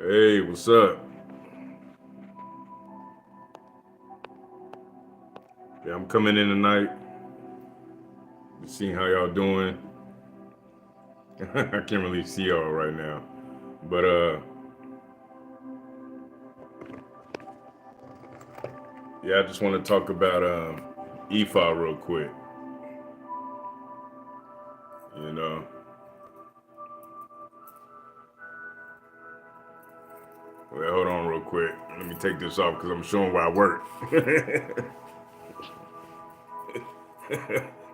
Hey, what's up? Yeah, I'm coming in tonight. Seeing how y'all doing. I can't really see y'all right now, but yeah, I just want to talk about IFA real quick. You know, well, hold on real quick. Let me take this off because I'm showing where I work.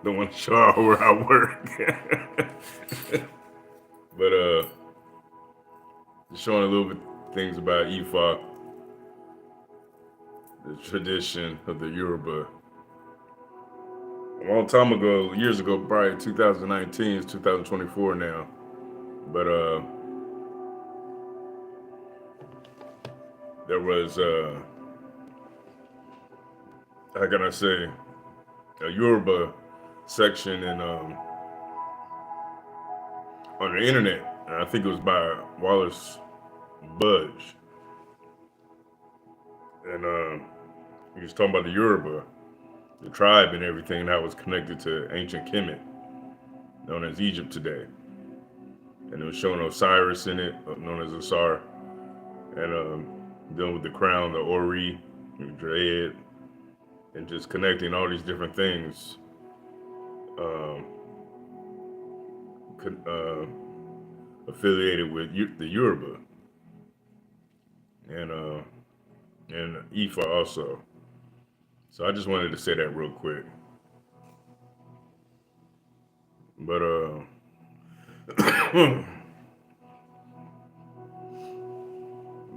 Don't want to show out where I work, but just showing a little bit things about IFA, the tradition of the Yoruba. A long time ago, years ago, probably 2019, it's 2024 now. But there was, how can I say, a Yoruba section in on the internet. And I think it was by Wallace Budge, and he was talking about the Yoruba, the tribe, and everything that was connected to ancient Kemet, known as Egypt today. And it was showing Osiris in it, known as Osar, and dealing with the crown, the Ori, the Dread, and just connecting all these different things um, affiliated with the Yoruba and Ifa also. So I just wanted to say that real quick. But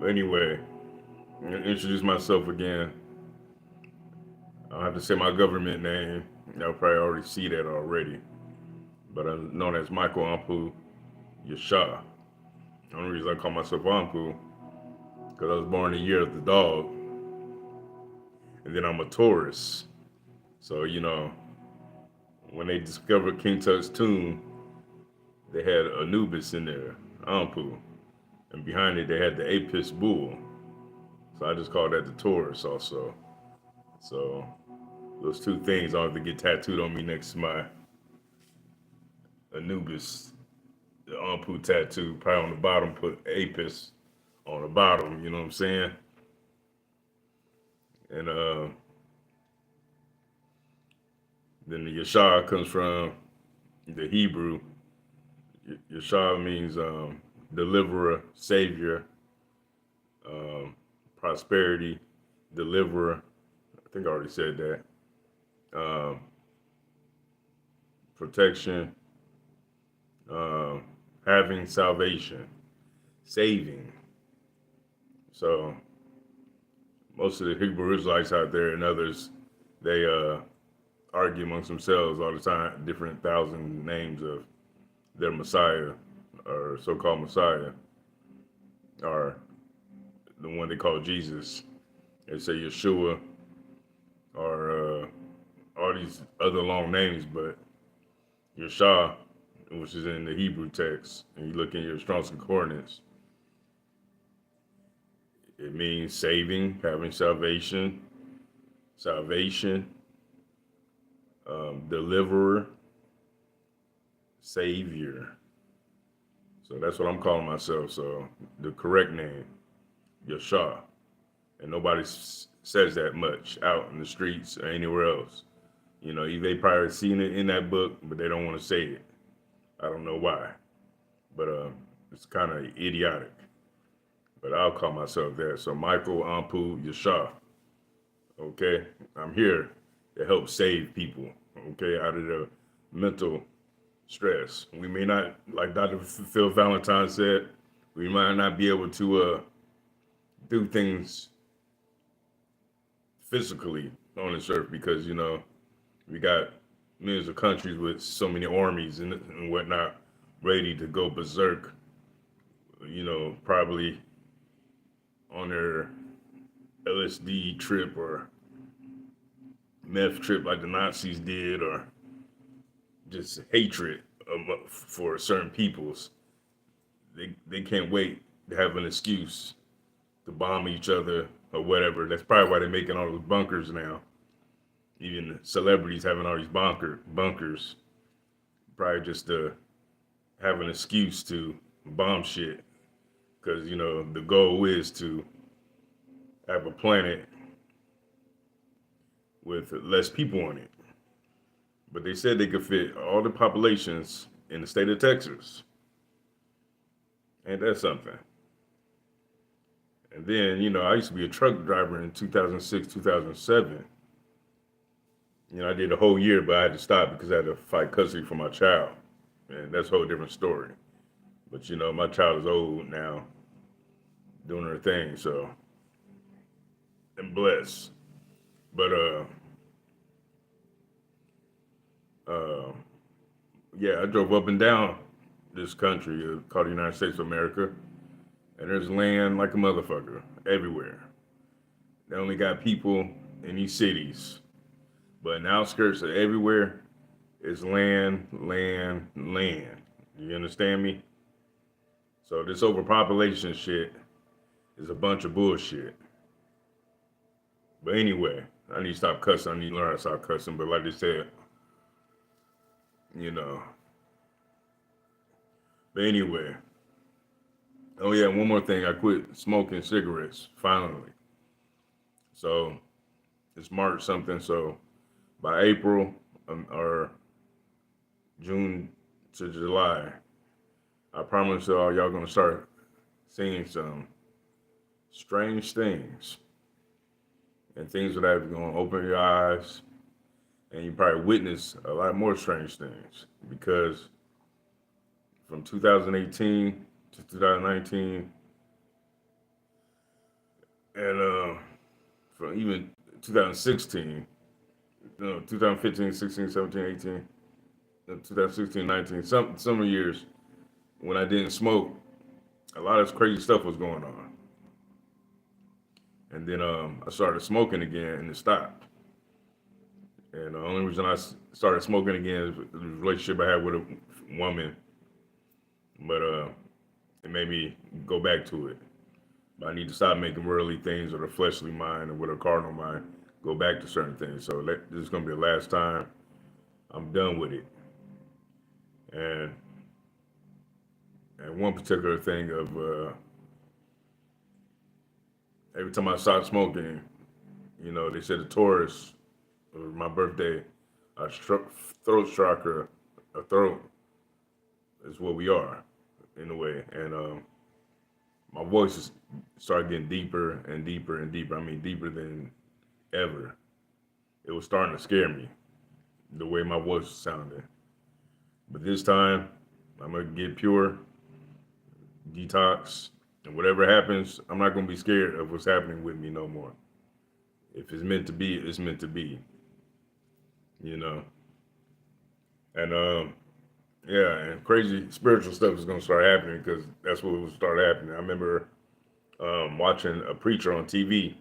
anyway, introduce myself again. I'll have to say my government name. Y'all probably already see that already. But I'm known as Michael Ampu Yasha. The only reason I call myself Ampu because I was born the year of the dog, and then I'm a Taurus. So when they discovered King Tut's tomb, they had Anubis in there, Ampu, and behind it they had the Apis bull. So I just call that the Taurus also. So those two things I'll have to get tattooed on me next to my Anubis, the Ampu tattoo. Probably on the bottom, put Apis on the bottom. You know what I'm saying? And then the Yashar comes from the Hebrew. Yashar means deliverer, savior, um, prosperity, deliverer. I think I already said that. Um, Protection, um, having salvation, saving. So most of the Hebrew Israelites out there and others, they argue amongst themselves all the time, different thousand names of their Messiah or so-called Messiah, or the one they call Jesus. They say Yeshua or all these other long names, but Yeshua, which is in the Hebrew text, and you look in your Strong's Concordance, it means saving, having salvation, salvation, deliverer, savior. So that's what I'm calling myself. So the correct name, Yeshua, and nobody says that much out in the streets or anywhere else. They probably seen it in that book, but they don't want to say it. I don't know why, but it's kind of idiotic. But I'll call myself that. So Michael Ampu Yasha. Okay, I'm here to help save people. Okay, out of the mental stress. We may not, like Dr. Phil Valentine said, we might not be able to do things physically on this earth because we got millions of countries with so many armies and whatnot ready to go berserk. Probably on their LSD trip or meth trip like the Nazis did, or just hatred for certain peoples. They can't wait have an excuse to bomb each other or whatever. That's probably why they're making all those bunkers now. Even celebrities having all these bunkers, probably just to have an excuse to bomb shit. Because, the goal is to have a planet with less people on it. But they said they could fit all the populations in the state of Texas. Ain't that something? And then, I used to be a truck driver in 2006, 2007. I did a whole year, but I had to stop because I had to fight custody for my child. And that's a whole different story. But, my child is old now, doing her thing, so I'm blessed. But, yeah, I drove up and down this country called the United States of America, and there's land like a motherfucker everywhere. They only got people in these cities, but in the outskirts of everywhere is land, land, land. You understand me? So this overpopulation shit is a bunch of bullshit. But anyway, I need to stop cussing. I need to learn how to stop cussing. But like they said, But anyway, oh yeah, one more thing. I quit smoking cigarettes, finally. So it's March something. So by April or June to July, I promise y'all going to start seeing some strange things. And things that are going to open your eyes. And you probably witness a lot more strange things. Because from 2018 to 2019, and from even 2016, 2015, 16, 17, 18, 2016, 19, some years when I didn't smoke, a lot of crazy stuff was going on. And then I started smoking again and it stopped. And the only reason I started smoking again is the relationship I had with a woman. But it made me go back to it. But I need to stop making worldly things with a fleshly mind and with a carnal mind go back to certain things. So this is going to be the last time I'm done with it. And one particular thing of every time I stopped smoking, they said the Taurus, my birthday, a throat chakra, a throat is what we are in a way. And my voice started getting deeper and deeper and deeper. I mean, deeper than ever. It was starting to scare me, the way my voice was sounding. But this time, I'm going to get pure, detox, and whatever happens, I'm not going to be scared of what's happening with me no more. If it's meant to be, it's meant to be. And yeah, and crazy spiritual stuff is going to start happening because that's what will start happening. I remember watching a preacher on TV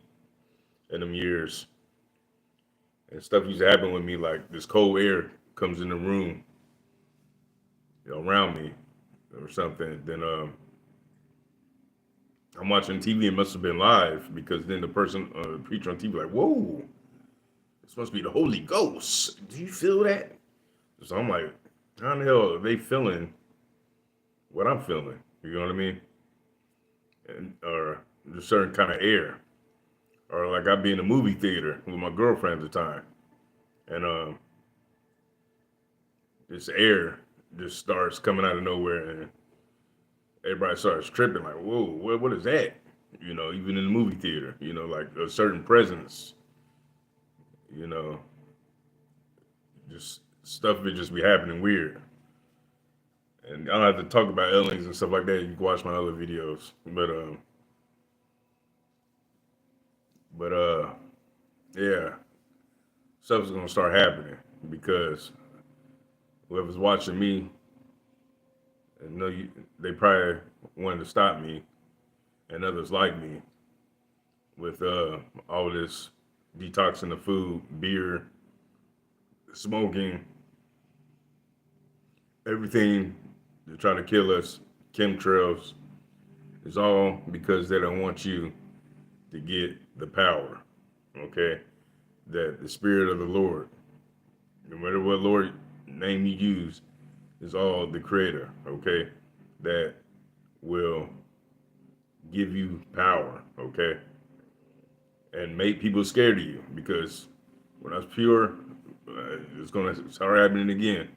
in them years, and stuff used to happen with me, like this cold air comes in the room, around me or something. Then I'm watching TV. It must have been live because then the preacher on TV, like, whoa, this must be the Holy Ghost. Do you feel that? So I'm like, how in the hell are they feeling what I'm feeling? You know what I mean? Or just certain kind of air. Or like I'd be in a movie theater with my girlfriend at the time. And this air just starts coming out of nowhere and everybody starts tripping like, whoa, what is that? Even in the movie theater, like a certain presence, just stuff would just be happening weird. And I don't have to talk about aliens and stuff like that. You can watch my other videos. But yeah, stuff is gonna start happening because whoever's watching me, and they probably wanted to stop me, and others like me, with all this detoxing the food, beer, smoking, everything to try to kill us, chemtrails. It's all because they don't want you to get the power. Okay? That the Spirit of the Lord, no matter what Lord name you use, is all the Creator. Okay? That will give you power. Okay? And make people scared of you, because when I was pure, it's gonna start happening again.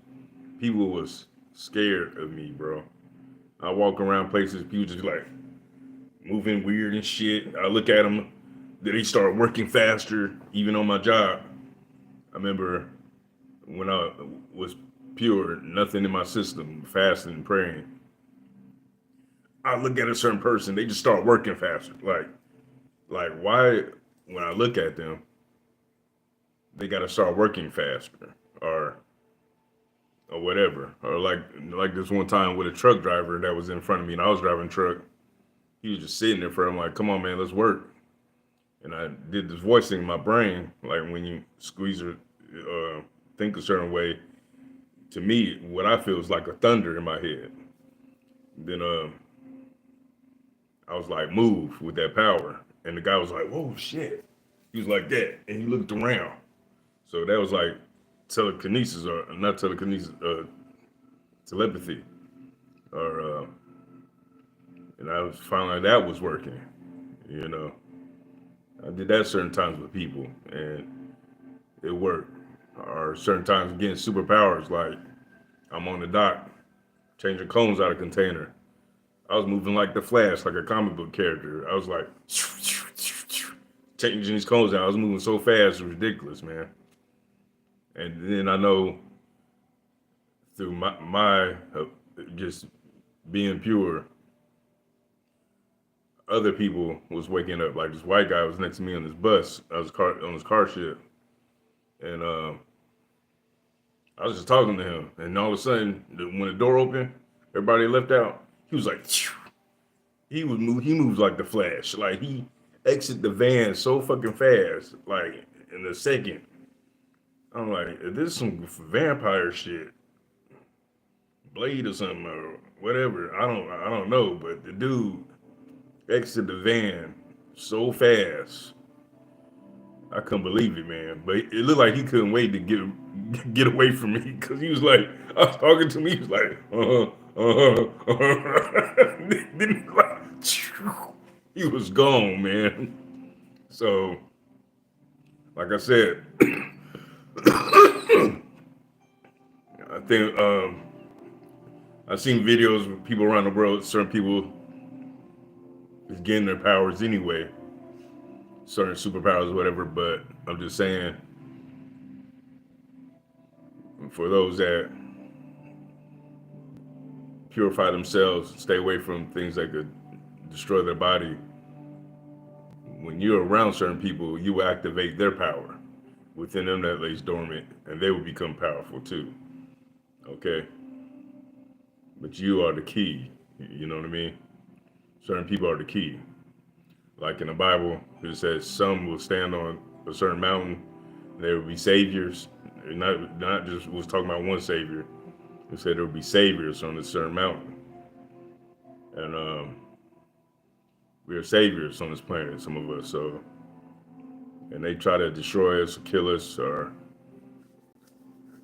People was scared of me, bro. I walk around places, people just like moving weird and shit. I look at them, then they start working faster, even on my job. I remember when I was pure, nothing in my system, fasting and praying. I look at a certain person, they just start working faster. Like why? When I look at them, they got to start working faster, or whatever. Or like this one time with a truck driver that was in front of me, and I was driving a truck. He was just sitting there for him, like, come on, man, let's work. And I did this voice thing in my brain, like when you squeeze or think a certain way. To me, what I feel is like a thunder in my head. Then I was like, move with that power. And the guy was like, whoa, shit. He was like that. And he looked around. So that was like telekinesis, or not telekinesis, telepathy. Or, and I was finding that was working, you know. I did that certain times with people, and it worked. Or certain times getting superpowers, like I'm on the dock, changing cones out of container. I was moving like the Flash, like a comic book character. I was like changing these cones out. I was moving so fast, it was ridiculous, man. And then I know through my just being pure, other people was waking up. Like this white guy was next to me on this bus. I was on his car ship, and I was just talking to him, and all of a sudden, when the door opened, everybody left out. He was like, phew. He moves like the Flash. Like he exit the van so fucking fast, like in a second. I'm like, is this some vampire shit, Blade or something or whatever? I don't know, but the dude exited the van so fast. I couldn't believe it, man. But it looked like he couldn't wait to get away from me, because he was like, I was talking to me. He was like, then he was gone, man. So, like I said, I think I've seen videos of people around the world. Certain people is getting their powers anyway, certain superpowers or whatever. But I'm just saying, for those that purify themselves, stay away from things that could destroy their body. When you're around certain people, you will activate their power within them that lays dormant, and they will become powerful too. Okay? But you are the key. You know what I mean? Certain people are the key. Like in the Bible, it says some will stand on a certain mountain, and there will be saviors. And not just was talking about one savior. It said there will be saviors on a certain mountain. And we are saviors on this planet, some of us. So, and they try to destroy us, or kill us, or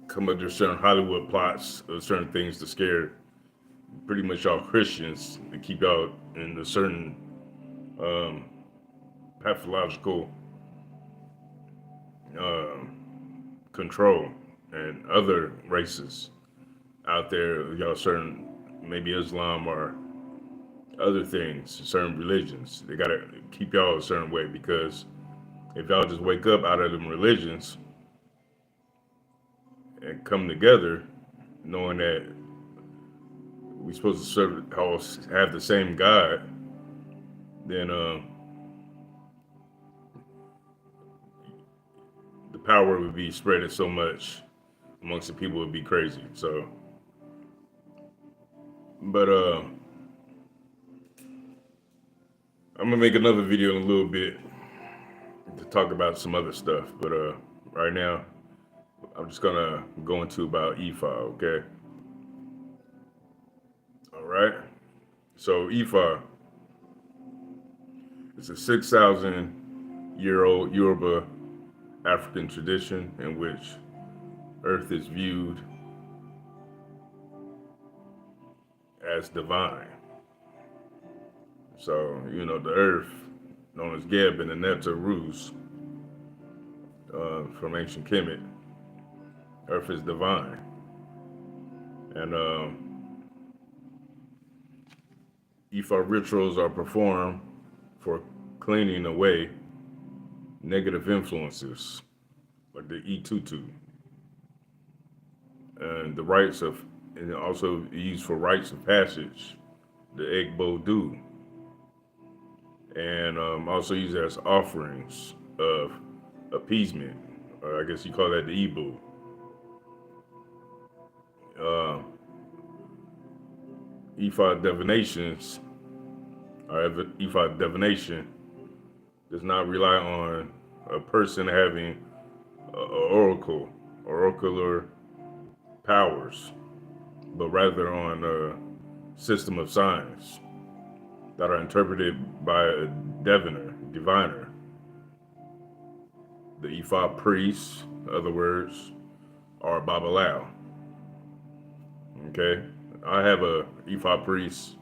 come up with certain Hollywood plots of certain things to scare pretty much all Christians, to keep y'all in a certain um, pathological control. And other races out there, y'all certain, maybe Islam or other things, certain religions, they gotta keep y'all a certain way, because if y'all just wake up out of them religions and come together, knowing that we're supposed to have the same God, then the power would be spreading so much amongst the people, would be crazy. So, but I'm gonna make another video in a little bit to talk about some other stuff. But right now, I'm just gonna go into about IFA. Okay. All right. So IFA It's a 6,000-year-old Yoruba African tradition in which Earth is viewed as divine. So, the Earth, known as Geb in the Netta Rus, from ancient Kemet, Earth is divine. And Ifa rituals are performed for cleaning away negative influences, like the Itutu, and also used for rites of passage, the Egbo Du, and also used as offerings of appeasement, or I guess you call that the Ibu. Ifa divinations, or Ifa divination, does not rely on a person having oracular powers, but rather on a system of signs that are interpreted by a diviner. The Ifa priests, in other words, are Babalao. Okay, I have a Ifa priest,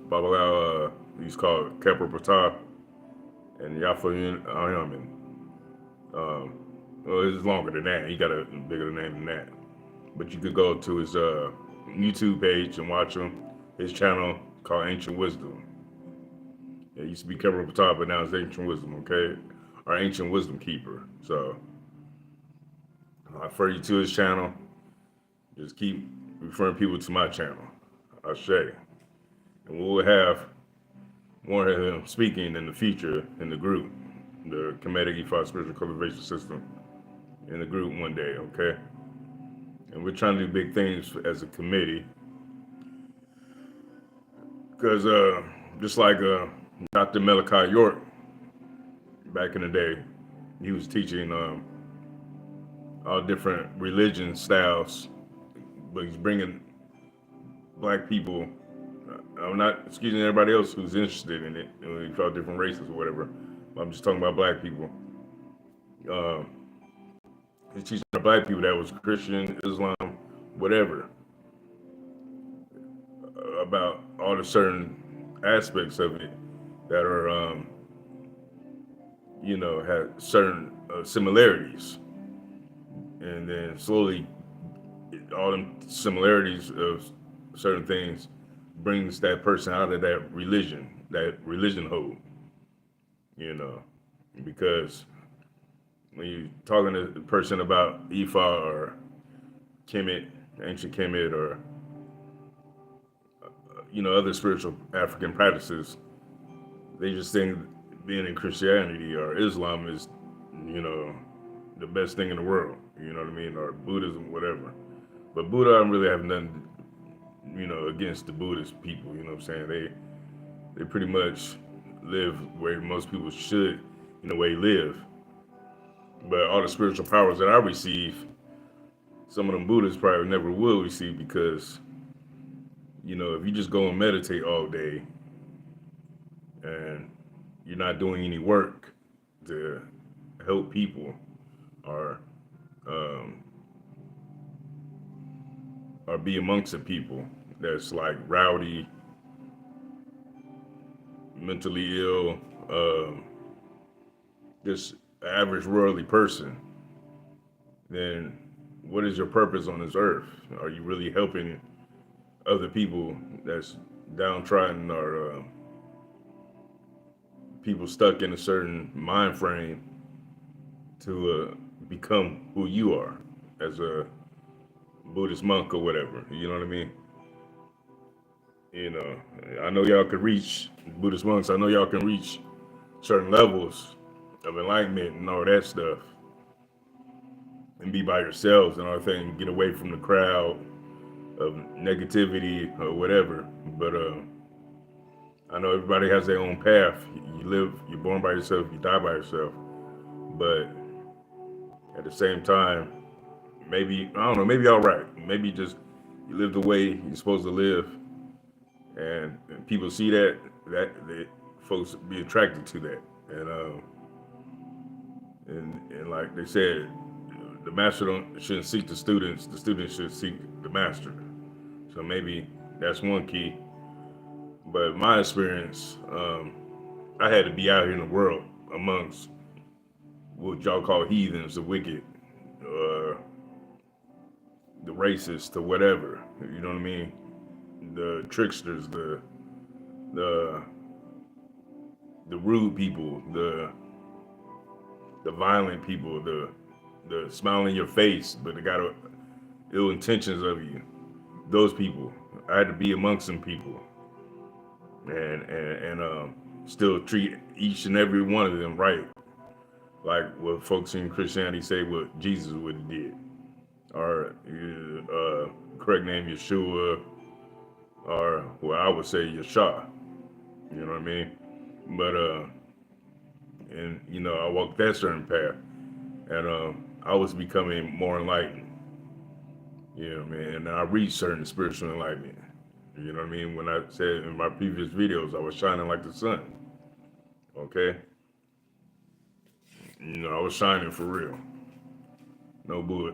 Babalao. He's called Kepra Pata and Yafa Ayamin. Well, it's longer than that. He got a bigger name than that. But you could go to his YouTube page and watch him. His channel called Ancient Wisdom. It used to be Kepra Pata, but now it's Ancient Wisdom. Okay, or Ancient Wisdom Keeper. So I refer you to his channel. Just keep referring people to my channel. Ashe. And we'll have more of him speaking in the future in the group, the Kemetic Ifa Spiritual Cultivation System, in the group one day, okay? And we're trying to do big things as a committee. Because just like Dr. Malachi York, back in the day, he was teaching all different religion styles, but he's bringing black people. I'm not excusing everybody else who's interested in it, all different races or whatever. I'm just talking about black people. He's teaching the black people that was Christian, Islam, whatever, about all the certain aspects of it that are, had certain similarities. And then slowly, all them similarities of certain things brings that person out of that religion hole, because when you're talking to a person about Ifa or Kemet, ancient Kemet, or other spiritual African practices, they just think being in Christianity or Islam is, the best thing in the world, you know what I mean, or Buddhism, whatever. But Buddha, I don't really have nothing, against the Buddhist people. You know what I'm saying? They pretty much live where most people should, in a way, live. But all the spiritual powers that I receive, some of them Buddhists probably never will receive, because, if you just go and meditate all day and you're not doing any work to help people or be amongst the people that's like rowdy, mentally ill, just average worldly person, then what is your purpose on this earth? Are you really helping other people that's downtrodden, or people stuck in a certain mind frame to become who you are as a Buddhist monk or whatever? You know what I mean? I know y'all can reach, Buddhist monks, I know y'all can reach certain levels of enlightenment and all that stuff, and be by yourselves and all that thing, get away from the crowd of negativity or whatever. But I know everybody has their own path. You're born by yourself, you die by yourself. But at the same time, maybe, I don't know, maybe y'all right. Maybe just you live the way you're supposed to live, and people see that they folks be attracted to that. And and like they said, the master shouldn't seek the students should seek the master. So maybe that's one key. But my experience, I had to be out here in the world amongst what y'all call heathens, the wicked, uh, the racists, or whatever. You know what I mean? The tricksters, the the rude people, the violent people, the smile in your face, but they got ill intentions of you. Those people, I had to be amongst some people, and still treat each and every one of them right, like what folks in Christianity say what Jesus would have did, or correct name Yeshua, or well I would say Yeshua. You know what I mean? But and you know I walked that certain path, and I was becoming more enlightened. You know what I mean? And I reached certain spiritual enlightenment. You know what I mean? When I said in my previous videos, I was shining like the sun. Okay? You know, I was shining for real. No bull,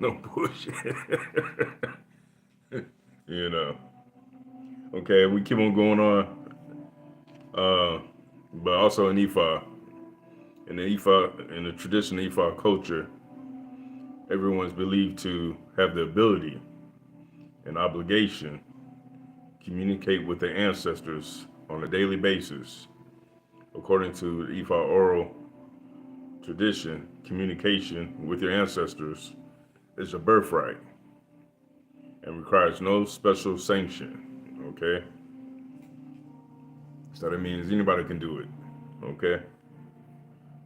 no bullshit. You know. Okay, we keep on going on. But also in IFA, in the traditional IFA culture, everyone's believed to have the ability and obligation to communicate with their ancestors on a daily basis. According to the IFA oral tradition, communication with your ancestors is a birthright and requires no special sanction. Okay? So that means anybody can do it. Okay?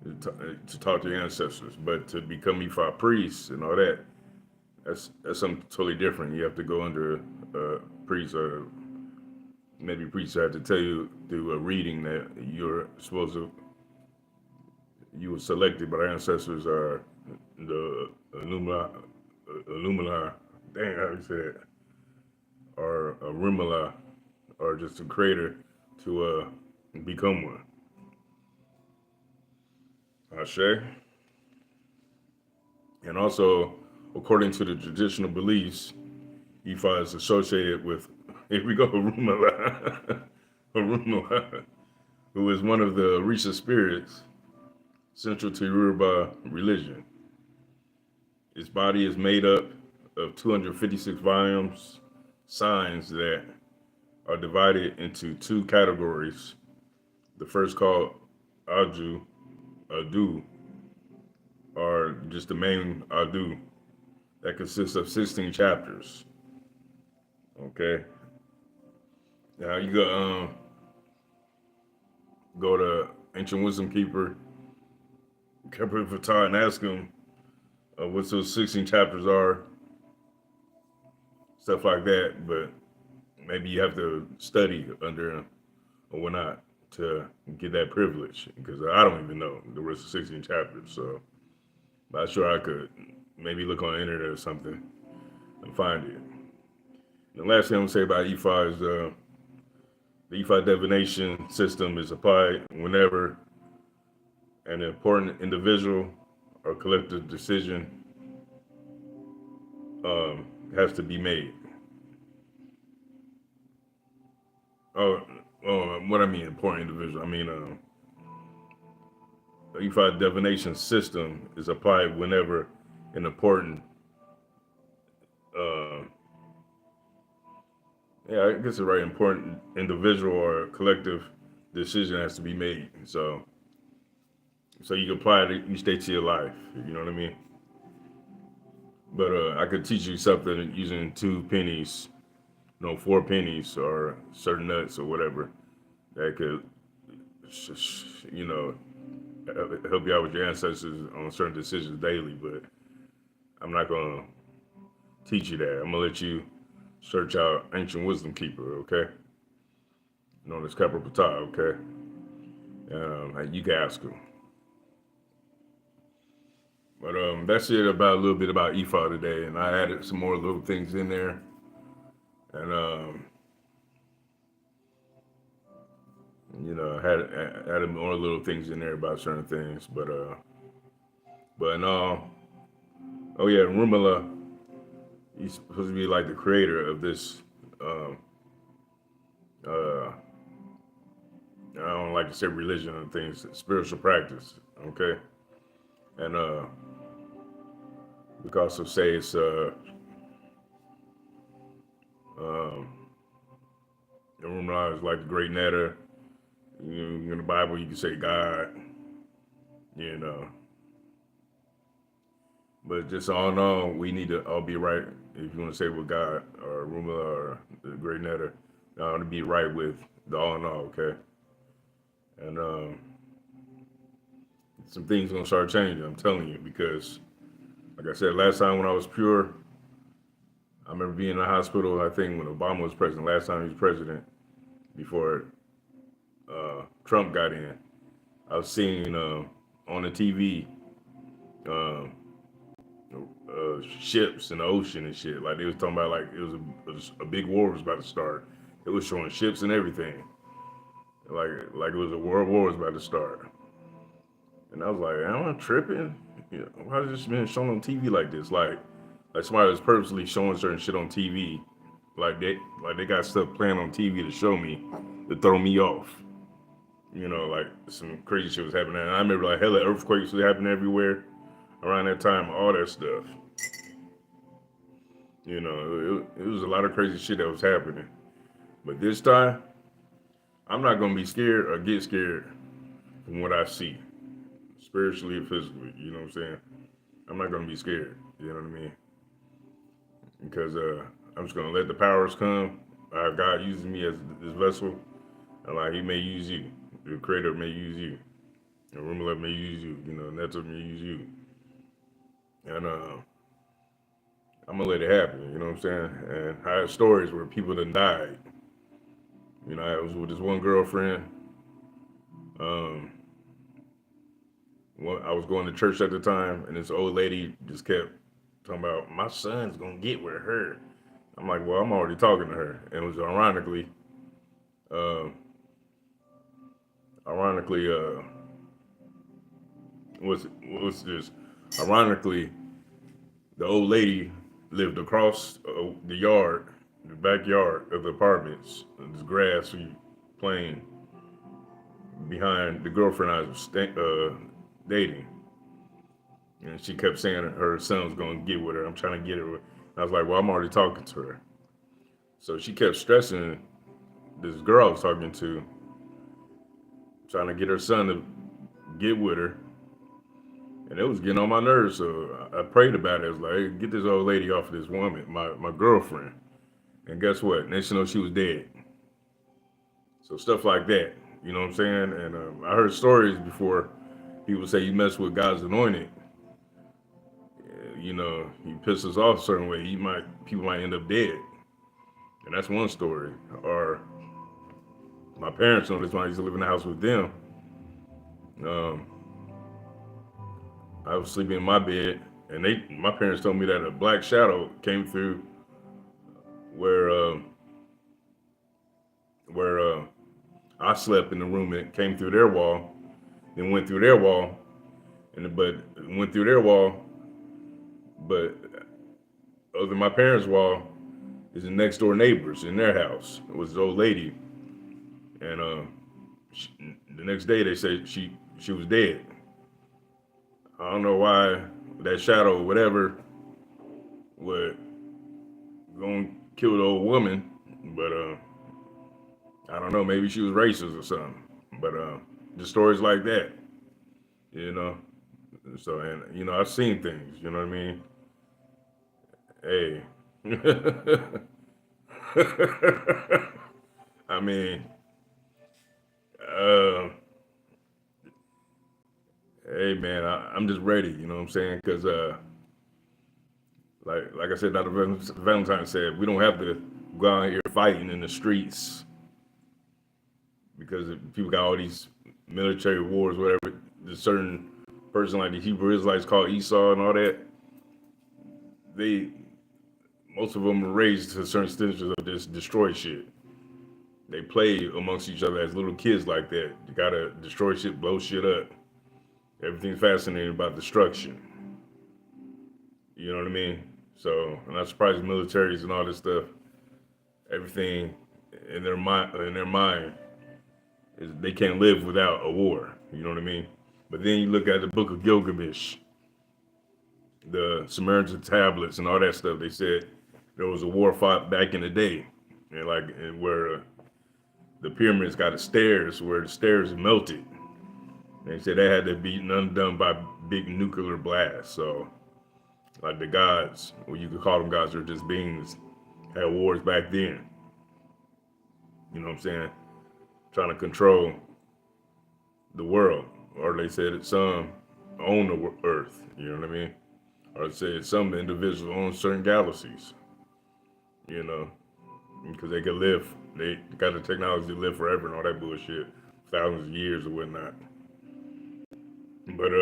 To talk to your ancestors. But to become IFA priests and all that, that's something totally different. You have to go under a priest, or maybe priests have to tell you through a reading that you were selected by the ancestors, or the Illumina, dang, how do you say that? Or a Rimala, or just a creator to become one. Ashe. And also, according to the traditional beliefs, Ifa is associated with, here we go, Rumala, Rumala, who is one of the Orisha spirits central to Yoruba religion. Its body is made up of 256 volumes, signs that are divided into two categories. The first called Adu, or just the main Adu, that consists of 16 chapters. Okay. Now you go to Ancient Wisdom Keeper, Keeper Fatah, and ask him what those 16 chapters are, stuff like that. But maybe you have to study under him or whatnot to get that privilege, because I don't even know the rest of 16 chapters. So I'm not sure I could maybe look on the internet or something and find it. The last thing I'm gonna say about IFA is the IFA divination system is applied whenever an important individual or collective decision has to be made. Oh, what I mean, important individual. I mean, the IFA divination system is applied whenever an important, I guess a very important individual or collective decision has to be made. So you can apply it each day to your life. You know what I mean? But I could teach you something using 2 pennies, 4 pennies, or certain nuts or whatever that could, help you out with your ancestors on certain decisions daily. But I'm not gonna teach you that. I'm gonna let you search out Ancient Wisdom Keeper, okay? Known as Keeper Fatah, okay? You can ask him. But that's it about a little bit about IFA today, and I added some more little things in there. And You know, had more little things in there about certain things, but no. Oh yeah, Rumala, he's supposed to be like the creator of this. Um, uh, I don't like to say religion and things, spiritual practice. Okay, and we can also say it's um, Rumala is like the great netter. You know, in the Bible, you can say God. You know, but just all in all, we need to all be right. If you want to say with God or Rumala or the great netter, to be right with the all in all. Okay, and some things gonna start changing. I'm telling you because, like I said, last time when I was pure, I remember being in the hospital. I think when Obama was president, last time he was president, before Trump got in, I was seeing on the TV um, ships in the ocean and shit. Like they was talking about like it was a big war was about to start. It was showing ships and everything. Like it was a world war was about to start. And I was like, am I tripping? You know, why is this being shown on TV like this? Like somebody was purposely showing certain shit on TV. Like they got stuff playing on TV to show me to throw me off. You know, like some crazy shit was happening. And I remember like hella earthquakes was happening everywhere around that time, all that stuff. You know, it was a lot of crazy shit that was happening. But this time, I'm not gonna be scared or get scared from what I see, spiritually and physically. You know what I'm saying? I'm not gonna be scared. You know what I mean? Because I'm just gonna let the powers come. God uses me as this vessel, and like He may use you. The Creator may use you. The Rumala may use you. You know, Neto may use you. And I'm gonna let it happen. You know what I'm saying? And I have stories where people done died. You know, I was with this one girlfriend. Um, I was going to church at the time, and this old lady just kept talking about my son's gonna get with her. I'm like, well, I'm already talking to her, and it was uh, ironically, what's this? Ironically, the old lady lived across the yard, the backyard of the apartments. This grassy plain behind the girlfriend I was dating. And she kept saying her son was going to get with her. I'm trying to get her. I was like, well, I'm already talking to her. So she kept stressing this girl I was talking to, trying to get her son to get with her. And it was getting on my nerves. So I prayed about it. I was like, hey, get this old lady off of this woman, my girlfriend. And guess what? Next you know, she was dead. So stuff like that. You know what I'm saying? And I heard stories before. People say you mess with God's anointed. You know, he pisses off a certain way. People might end up dead. And that's one story. Or my parents know this when I used to live in the house with them. Um, I was sleeping in my bed, and my parents told me that a black shadow came through where I slept in the room, and it came through their wall, then went through their wall, but went through their wall, but other than my parents' wall is the next door neighbors in their house. It was this old lady, and the next day they said she was dead. I don't know why that shadow or whatever would go and kill the old woman, but I don't know. Maybe she was racist or something. But just stories like that, you know. So and you know I've seen things. You know what I mean? Hey. I mean, uh, hey man, I'm just ready. You know what I'm saying? Because like I said, Dr. Valentine said, we don't have to go out here fighting in the streets because people got all these military wars, whatever. There's certain person like the Hebrew Israelites called Esau and all that. They most of them were raised to certain standards of just destroy shit. They play amongst each other as little kids like that. You gotta destroy shit, blow shit up. Everything's fascinating about destruction. You know what I mean? So I'm not surprised militaries and all this stuff, everything in their mind is they can't live without a war. You know what I mean? But then you look at the Book of Gilgamesh, the Sumerian tablets and all that stuff. They said there was a war fought back in the day, and where the pyramids got the stairs, where the stairs melted. They said that had to be undone by big nuclear blast. So, like the gods, or you could call them gods, they're just beings, had wars back then. You know what I'm saying? Trying to control the world. Or they said that some own the earth. You know what I mean? Or they said some individuals own certain galaxies. You know, because they could live. They got the technology to live forever and all that bullshit, thousands of years or whatnot. But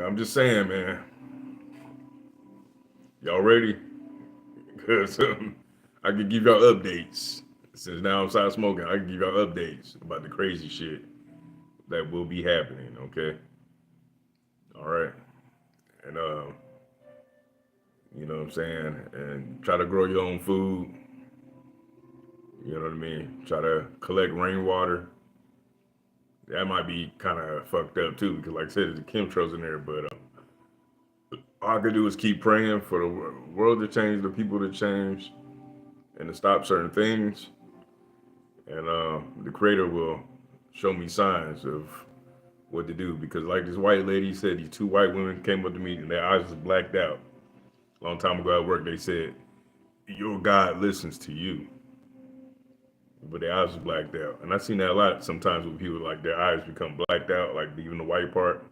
I'm just saying, man. Y'all ready? Because I can give y'all updates. Since now I'm outside smoking, I can give y'all updates about the crazy shit that will be happening. Okay. All right. And you know what I'm saying, and try to grow your own food. You know what I mean? Try to collect rainwater. That might be kind of fucked up too, because like I said, there's the chemtrails in there. But all I can do is keep praying for the world to change, the people to change, and to stop certain things. And the Creator will show me signs of what to do. Because like this white lady said, these two white women came up to me and their eyes was blacked out. A long time ago at work, they said, "Your God listens to you." But their eyes was blacked out. And I've seen that a lot sometimes with people, like their eyes become blacked out, like even the white part.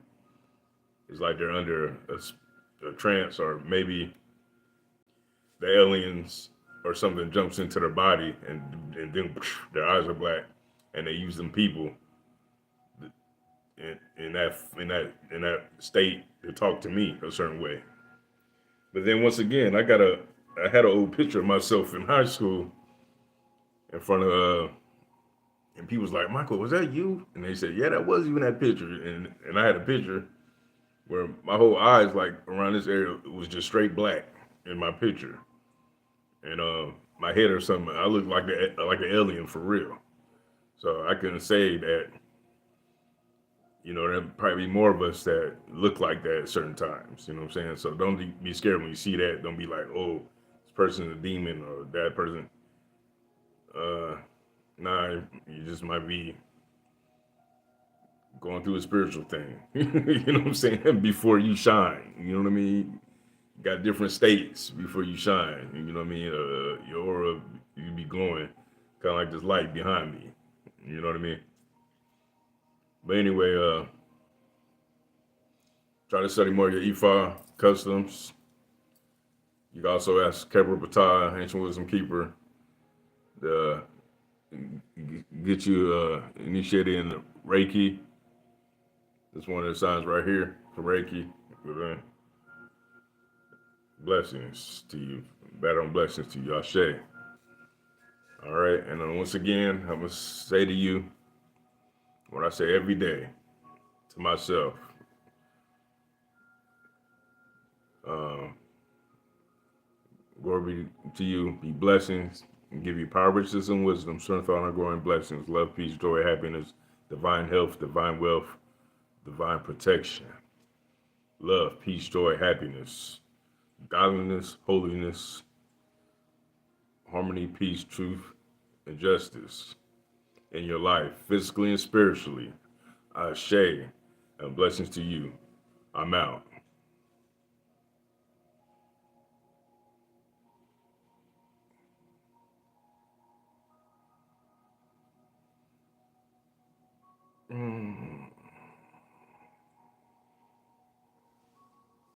It's like they're under a trance, or maybe the aliens or something jumps into their body, and then their eyes are black, and they use them people in that state to talk to me a certain way. But then once again, I had an old picture of myself in high school in front of and people was like, "Michael, was that you?" And they said, "Yeah, that was you in that picture." And I had a picture where my whole eyes, like around this area, was just straight black in my picture, and my head or something, I looked like an alien for real. So I couldn't say that. You know, there'll probably be more of us that look like that at certain times. You know what I'm saying? So don't be scared when you see that. Don't be like, "Oh, this person's a demon," or that person. Uh, nah, you just might be going through a spiritual thing. You know what I'm saying? Before you shine. You know what I mean? You got different states before you shine. You know what I mean? Your aura, you be glowing, kind of like this light behind me. You know what I mean? But anyway, try to study more of your IFA customs. You can also ask Kebra Bata, Ancient Wisdom Keeper, to get you initiated in the Reiki. This one of the signs right here for Reiki. Blessings to you. Better on blessings to you. Ashe. All right. And then once again, I must say to you what I say every day to myself. Um, Glory be to you. Be blessings and give you power, riches, and wisdom, strength, honor, growing blessings, love, peace, joy, happiness, divine health, divine wealth, divine protection, love, peace, joy, happiness, godliness, holiness, harmony, peace, truth, and justice in your life, physically and spiritually. Ashe, and blessings to you. I'm out.